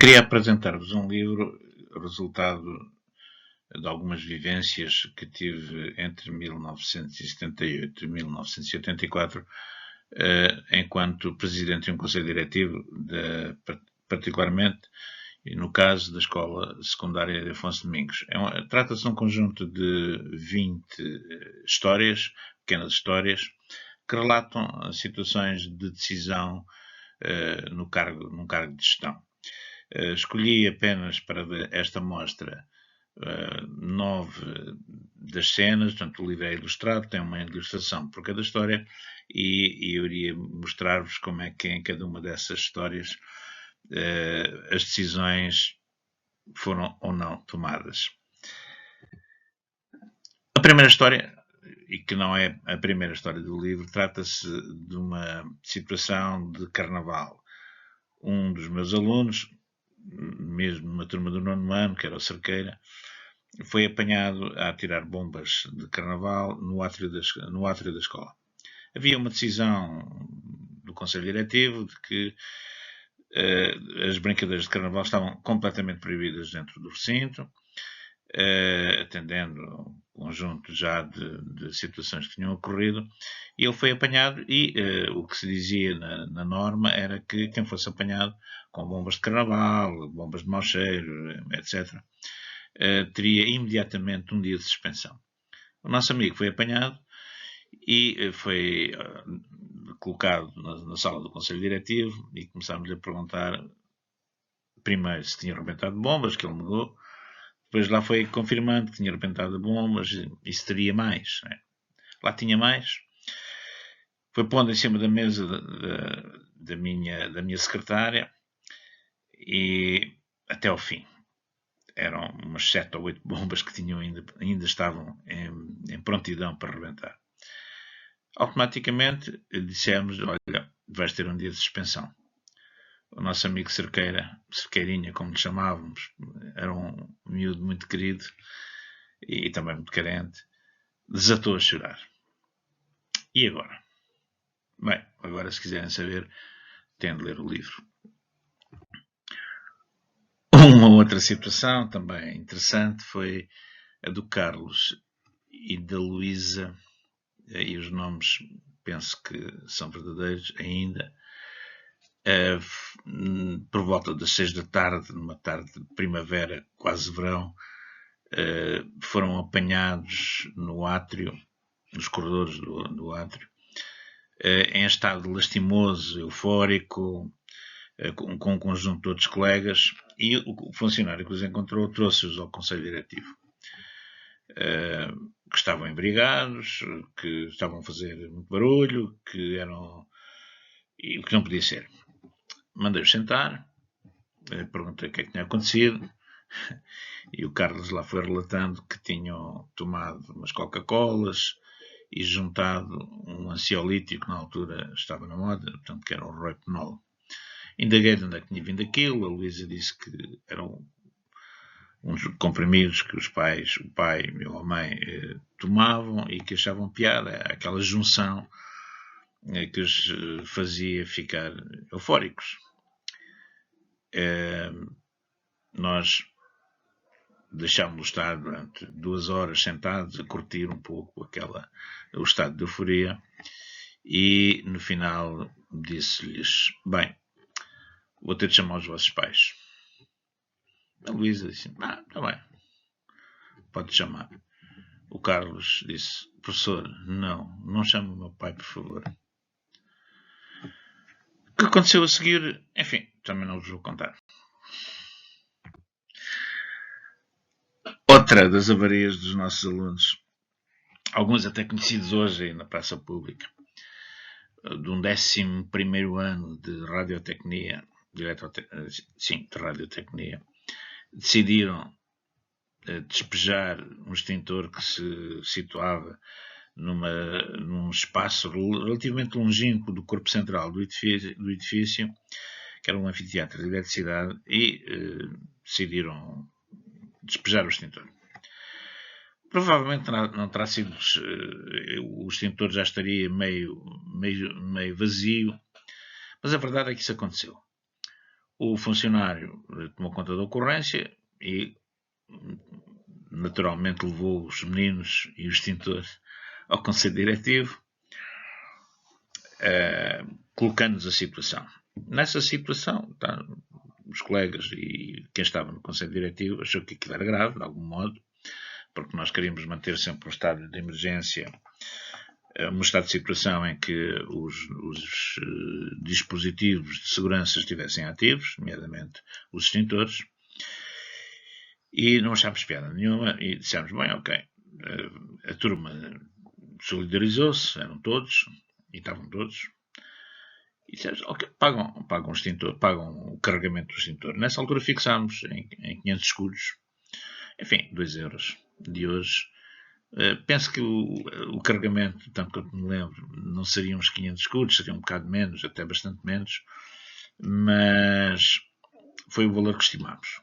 Queria apresentar-vos um livro, resultado de algumas vivências que tive entre 1978 e 1984, enquanto presidente de um conselho diretivo, particularmente, e no caso da Escola Secundária de Afonso Domingos. Trata-se de um conjunto de 20 histórias, pequenas histórias, que relatam situações de decisão num cargo de gestão. Escolhi apenas para esta mostra 9 das cenas, portanto o livro é ilustrado, tem uma ilustração por cada história e eu iria mostrar-vos como é que em cada uma dessas histórias as decisões foram ou não tomadas. A primeira história, e que não é a primeira história do livro, trata-se de uma situação de carnaval. Um dos meus alunos, mesmo numa turma do 9º ano, que era o Cerqueira, foi apanhado a atirar bombas de carnaval no átrio da escola. Havia uma decisão do Conselho Diretivo de que as brincadeiras de carnaval estavam completamente proibidas dentro do recinto, atendendo um conjunto já de situações que tinham ocorrido, e ele foi apanhado e o que se dizia na norma era que quem fosse apanhado com bombas de carnaval, bombas de mau cheiro, etc., teria imediatamente um dia de suspensão. O nosso amigo foi apanhado e foi colocado na sala do Conselho Diretivo e começámos a perguntar primeiro se tinha arrebentado bombas, que ele negou. Depois lá foi confirmando que tinha arrebentado bombas e se teria mais. Né? Lá tinha mais. Foi pondo em cima da mesa da minha secretária e até ao fim. Eram umas 7 ou 8 bombas que ainda estavam em prontidão para arrebentar. Automaticamente dissemos, olha, vais ter um dia de suspensão. O nosso amigo Cerqueirinha, como lhe chamávamos, era um miúdo muito querido e também muito carente, desatou a chorar. E agora? Bem, agora se quiserem saber, têm de ler o livro. Uma outra situação também interessante foi a do Carlos e da Luísa, e os nomes penso que são verdadeiros ainda, por volta das 6 da tarde, numa tarde de primavera, quase verão, foram apanhados no átrio, nos corredores do átrio, em estado lastimoso, eufórico, com um conjunto de outros colegas, e o funcionário que os encontrou trouxe-os ao Conselho Diretivo. Que estavam embriagados, que estavam a fazer muito barulho, que eram... e o que não podia ser. Mandei-os sentar, perguntei o que é que tinha acontecido, e o Carlos lá foi relatando que tinham tomado umas Coca-Colas e juntado um ansiolítico que na altura estava na moda, portanto que era um Rohypnol. Indaguei de onde é que tinha vindo aquilo, a Luísa disse que eram uns comprimidos que o pai ou a mãe tomavam e que achavam piada, aquela junção que os fazia ficar eufóricos. Nós deixámos-lo estar durante 2 horas sentados a curtir um pouco o estado de euforia e no final disse-lhes, bem, vou ter de chamar os vossos pais. A Luísa disse, está bem, pode chamar. O Carlos disse, professor, não chame o meu pai, por favor. O que aconteceu a seguir, enfim, também não vos vou contar. Outra das avarias dos nossos alunos, alguns até conhecidos hoje aí na praça pública, de um 11º ano de radiotecnia, de radiotecnia, decidiram despejar um extintor que se situava num espaço relativamente longínquo do corpo central do edifício, que era um anfiteatro de eletricidade, e decidiram despejar o extintor. Provavelmente não terá sido... o extintor já estaria meio vazio, mas a verdade é que isso aconteceu. o funcionário tomou conta da ocorrência e, naturalmente, levou os meninos e o extintor ao Conselho Diretivo, colocando-nos a situação. Nessa situação, os colegas e quem estava no Conselho Diretivo achou que aquilo era grave, de algum modo, porque nós queríamos manter sempre um estado de emergência, um estado de situação em que os dispositivos de segurança estivessem ativos, nomeadamente os extintores, e não achámos piada nenhuma e dissemos, bem, ok, a turma solidarizou-se, eram todos, e estavam todos, e dissemos, ok, pagam o extintor, pagam o carregamento do extintor. Nessa altura fixámos em 500 escudos, enfim, 2 euros de hoje. Penso que o carregamento, tanto quanto me lembro, não seriam uns 500 escudos, seria um bocado menos, até bastante menos, mas foi o valor que estimámos.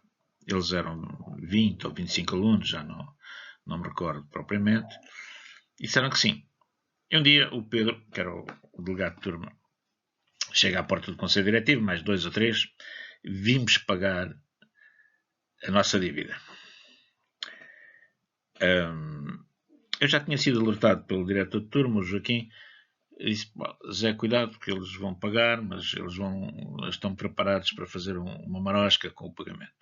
Eles eram 20 ou 25 alunos, já não me recordo propriamente, e disseram que sim. E um dia o Pedro, que era o delegado de turma, chega à porta do Conselho Diretivo, mais 2 ou 3, vimos pagar a nossa dívida. Eu já tinha sido alertado pelo diretor de turma, o Joaquim, e disse, Zé, cuidado, porque eles vão pagar, mas eles estão preparados para fazer uma marosca com o pagamento.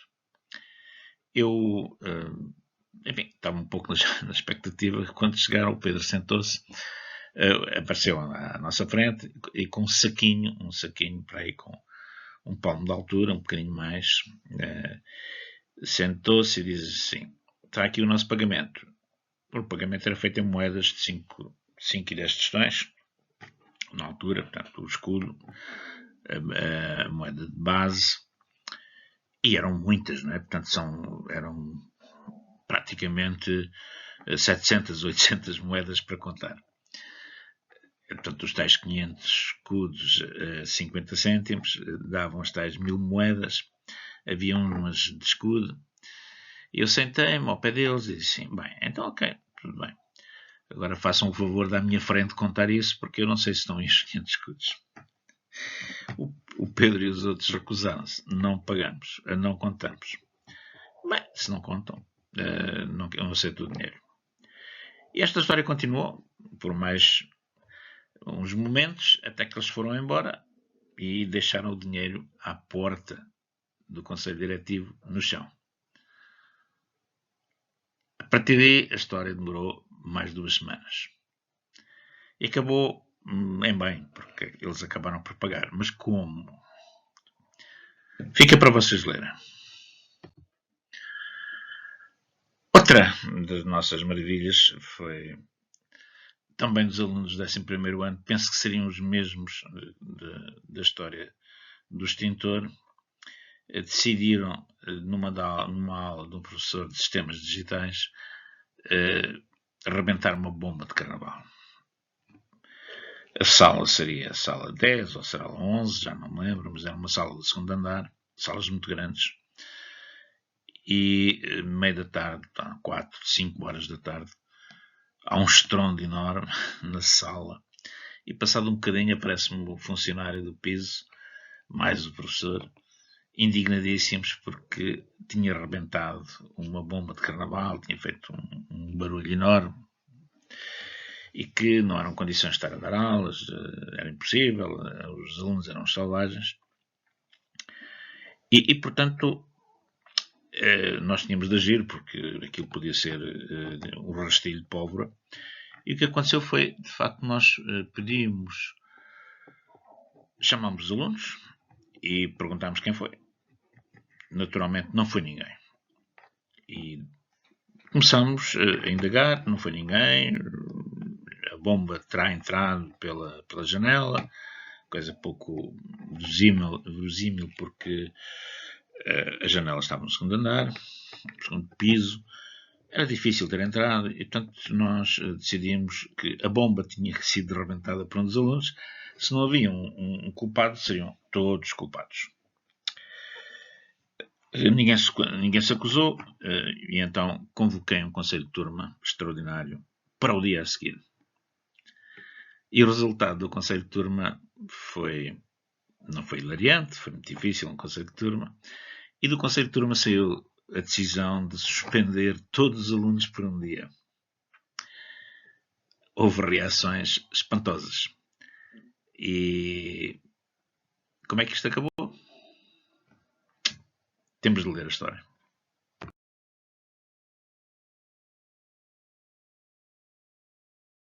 Eu, enfim, estava um pouco na expectativa. Quando chegaram, o Pedro sentou-se, apareceu à nossa frente e com um saquinho para aí com um palmo de altura, um bocadinho mais, sentou-se e disse assim, está aqui o nosso pagamento. O pagamento era feito em moedas de 5 e 10 tostões, na altura, portanto, o escudo, a moeda de base, e eram muitas, não é? Portanto, eram praticamente 700, 800 moedas para contar. Portanto, os tais 500 escudos a 50 cêntimos davam as tais 1000 moedas, havia umas de escudo, e eu sentei-me ao pé deles e disse assim, bem, então ok, tudo bem. Agora façam o favor da minha frente contar isso, porque eu não sei se estão em 500 escudos. O Pedro e os outros recusaram-se. Não pagamos, não contamos. Bem, se não contam, não aceito o dinheiro. E esta história continuou por mais uns momentos, até que eles foram embora e deixaram o dinheiro à porta do Conselho Diretivo no chão. A partir daí, a história demorou mais 2 semanas. E acabou em bem, porque eles acabaram por pagar. Mas como? Fica para vocês lerem. Outra das nossas maravilhas foi também dos alunos do 11º ano, penso que seriam os mesmos da história do extintor, decidiram, numa aula de um professor de sistemas digitais, arrebentar uma bomba de carnaval. A sala seria a sala 10 ou será a 11, já não me lembro, mas era uma sala do segundo andar, salas muito grandes. E meio da tarde, 4, 5 horas da tarde, há um estrondo enorme na sala. E passado um bocadinho aparece-me o funcionário do piso, mais o professor, indignadíssimos porque tinha arrebentado uma bomba de carnaval, tinha feito um barulho enorme e que não eram condições de estar a dar aulas, era impossível, os alunos eram selvagens. E portanto, nós tínhamos de agir porque aquilo podia ser um rastilho de pólvora. E o que aconteceu foi, de facto, nós chamámos os alunos e perguntámos quem foi. Naturalmente não foi ninguém. E começamos a indagar, não foi ninguém, a bomba terá entrado pela janela, coisa pouco verosímil porque a janela estava no segundo andar, no segundo piso, era difícil ter entrado e, portanto, nós decidimos que a bomba tinha sido arrebentada por um dos alunos. Se não havia um culpado, seriam todos culpados. Ninguém se acusou e então convoquei um conselho de turma extraordinário para o dia a seguir. E o resultado do conselho de turma foi Não foi hilariante, foi muito difícil, um conselho de turma. E do conselho de turma saiu a decisão de suspender todos os alunos por um dia. Houve reações espantosas. E como é que isto acabou? Temos de ler a história.